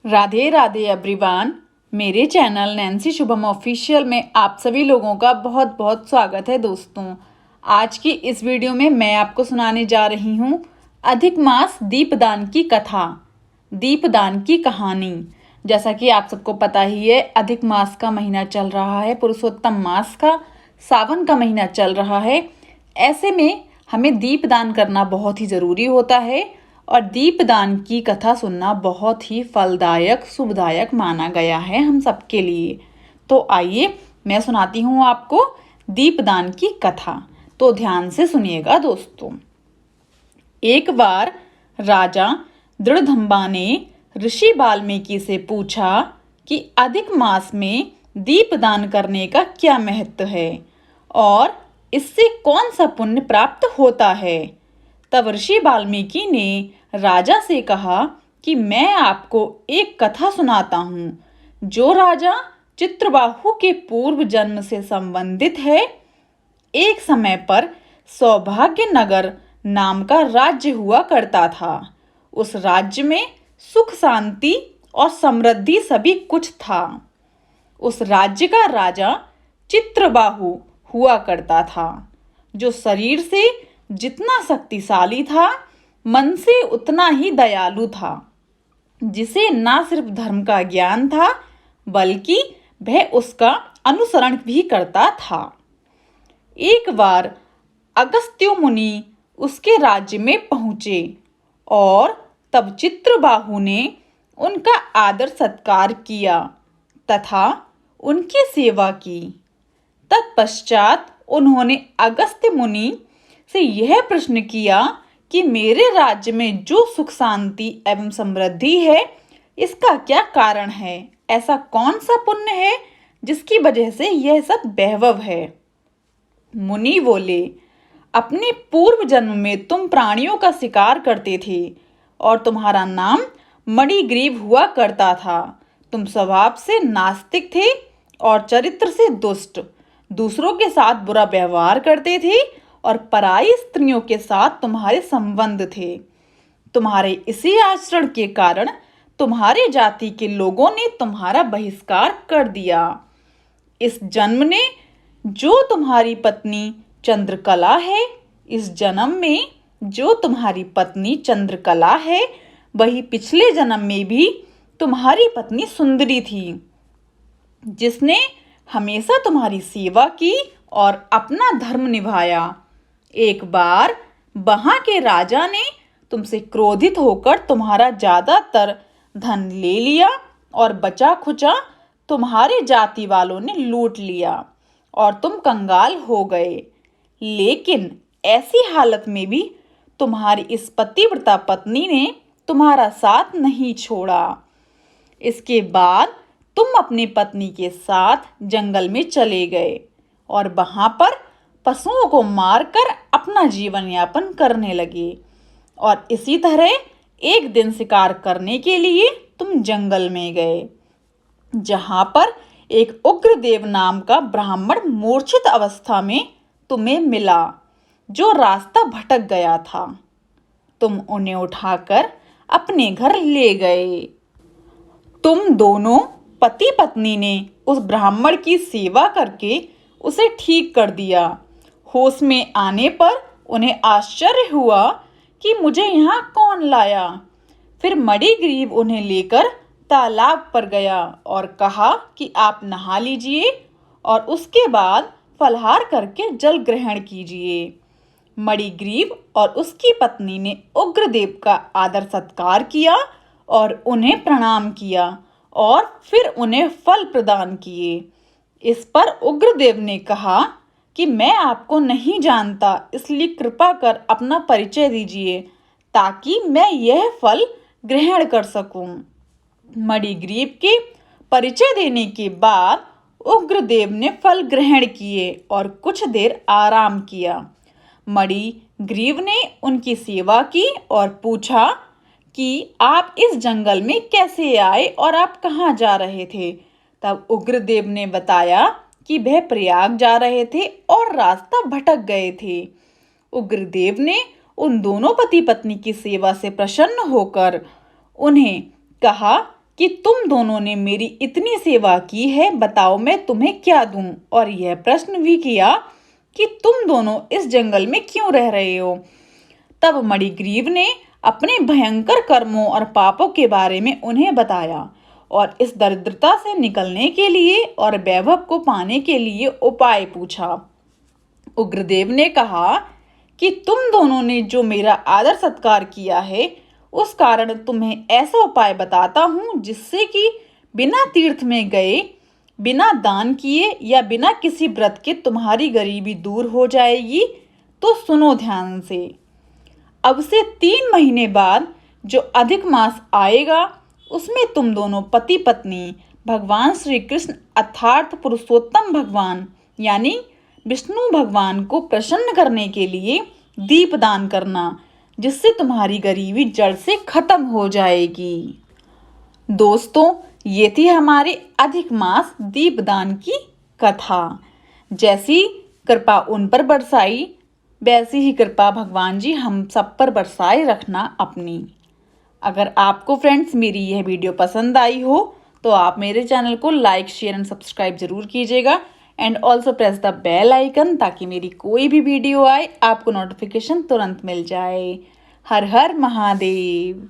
Radhe Radhe everyone. मेरे channel Nancy Shubham official में आप सभी लोगों का बहुत बहुत स्वागत है। दोस्तों, आज की इस वीडियो में मैं आपको सुनाने जा रही हूँ अधिक मास दीपदान की कथा, दीपदान की कहानी। जैसा कि आप सबको पता ही है, अधिक मास का महीना चल रहा है, पुरुषोत्तम मास का सावन का महीना चल रहा है। ऐसे में हमें दीपदान करना बहुत ही ज़रूरी होता है और दीपदान की कथा सुनना बहुत ही फलदायक शुभदायक माना गया है हम सबके लिए। तो आइए मैं सुनाती हूँ आपको दीपदान की कथा, तो ध्यान से सुनिएगा दोस्तों। एक बार राजा दृढ़धम्बा ने ऋषि वाल्मीकि से पूछा कि अधिक मास में दीपदान करने का क्या महत्व है और इससे कौन सा पुण्य प्राप्त होता है। तब ऋषि वाल्मीकि ने राजा से कहा कि मैं आपको एक कथा सुनाता हूँ जो राजा चित्रबाहु के पूर्व जन्म से संबंधित है। एक समय पर सौभाग्य नगर नाम का राज्य हुआ करता था। उस राज्य में सुख शांति और समृद्धि सभी कुछ था। उस राज्य का राजा चित्रबाहु हुआ करता था, जो शरीर से जितना शक्तिशाली था, मन से उतना ही दयालु था, जिसे ना सिर्फ धर्म का ज्ञान था बल्कि वह उसका अनुसरण भी करता था। एक बार अगस्त्य मुनि उसके राज्य में पहुंचे और तब चित्रबाहु ने उनका आदर सत्कार किया तथा उनकी सेवा की। तत्पश्चात उन्होंने अगस्त्य मुनि से यह प्रश्न किया कि मेरे राज्य में जो सुख शांति एवं समृद्धि है, इसका क्या कारण है? ऐसा कौन सा पुण्य है जिसकी वजह से यह सब वैभव है? मुनि बोले, अपने पूर्व जन्म में तुम प्राणियों का शिकार करते थे और तुम्हारा नाम मणिग्रीव हुआ करता था। तुम स्वभाव से नास्तिक थे और चरित्र से दुष्ट, दूसरों के साथ बुरा व्यवहार करते थे और पराई स्त्रियों के साथ तुम्हारे संबंध थे। तुम्हारे इसी आचरण के कारण तुम्हारे जाति के लोगों ने तुम्हारा बहिष्कार कर दिया। इस जन्म ने जो तुम्हारी पत्नी चंद्रकला है, इस जन्म में जो तुम्हारी पत्नी चंद्रकला है, वही पिछले जन्म में भी तुम्हारी पत्नी सुंदरी थी, जिसने हमेशा तुम्हारी सेवा की और अपना धर्म निभाया। एक बार वहां के राजा ने तुमसे क्रोधित होकर तुम्हारा ज्यादातर धन ले लिया और बचा खुचा तुम्हारे जाति वालों ने लूट लिया और तुम कंगाल हो गए। लेकिन ऐसी हालत में भी तुम्हारी इस पतिव्रता पत्नी ने तुम्हारा साथ नहीं छोड़ा। इसके बाद तुम अपनी पत्नी के साथ जंगल में चले गए और वहां पर पशुओं को मारकर अपना जीवन यापन करने लगे। और इसी तरह एक दिन शिकार करने के लिए तुम जंगल में गए, जहां पर एक उग्रदेव नाम का ब्राह्मण मूर्छित अवस्था में तुम्हें मिला, जो रास्ता भटक गया था। तुम उन्हें उठाकर अपने घर ले गए। तुम दोनों पति पत्नी ने उस ब्राह्मण की सेवा करके उसे ठीक कर दिया। होश में आने पर उन्हें आश्चर्य हुआ कि मुझे यहाँ कौन लाया। फिर मणिग्रीव उन्हें लेकर तालाब पर गया और कहा कि आप नहा लीजिए और उसके बाद फलाहार करके जल ग्रहण कीजिए। मणिग्रीव और उसकी पत्नी ने उग्रदेव का आदर सत्कार किया और उन्हें प्रणाम किया और फिर उन्हें फल प्रदान किए। इस पर उग्रदेव ने कहा कि मैं आपको नहीं जानता, इसलिए कृपा कर अपना परिचय दीजिए ताकि मैं यह फल ग्रहण कर सकूं। मणिग्रीव के परिचय देने के बाद उग्रदेव ने फल ग्रहण किए और कुछ देर आराम किया। मणिग्रीव ने उनकी सेवा की और पूछा कि आप इस जंगल में कैसे आए और आप कहाँ जा रहे थे। तब उग्रदेव ने बताया कि वह प्रयाग जा रहे थे और रास्ता भटक गए थे। उग्रदेव ने उन दोनों पति पत्नी की सेवा से प्रसन्न होकर उन्हें कहा कि तुम दोनों ने मेरी इतनी सेवा की है, बताओ मैं तुम्हें क्या दूं। और यह प्रश्न भी किया कि तुम दोनों इस जंगल में क्यों रह रहे हो। तब मणिग्रीव ने अपने भयंकर कर्मों और पापों के बारे में उन्हें बताया और इस दरिद्रता से निकलने के लिए और वैभव को पाने के लिए उपाय पूछा। उग्रदेव ने कहा कि तुम दोनों ने जो मेरा आदर सत्कार किया है, उस कारण तुम्हें ऐसा उपाय बताता हूं जिससे कि बिना तीर्थ में गए, बिना दान किए या बिना किसी व्रत के तुम्हारी गरीबी दूर हो जाएगी। तो सुनो ध्यान से। अब से 3 महीने बाद जो अधिक मास आएगा, उसमें तुम दोनों पति पत्नी भगवान श्री कृष्ण अर्थात पुरुषोत्तम भगवान यानी विष्णु भगवान को प्रसन्न करने के लिए दीपदान करना, जिससे तुम्हारी गरीबी जड़ से खत्म हो जाएगी। दोस्तों, ये थी हमारे अधिक मास दीपदान की कथा। जैसी कृपा उन पर बरसाई, वैसी ही कृपा भगवान जी हम सब पर बरसाए रखना अपनी। अगर आपको फ्रेंड्स मेरी यह वीडियो पसंद आई हो तो आप मेरे चैनल को लाइक, शेयर एंड सब्सक्राइब जरूर कीजिएगा and also press the bell icon, ताकि मेरी कोई भी वीडियो आए आपको नोटिफिकेशन तुरंत मिल जाए। हर हर महादेव।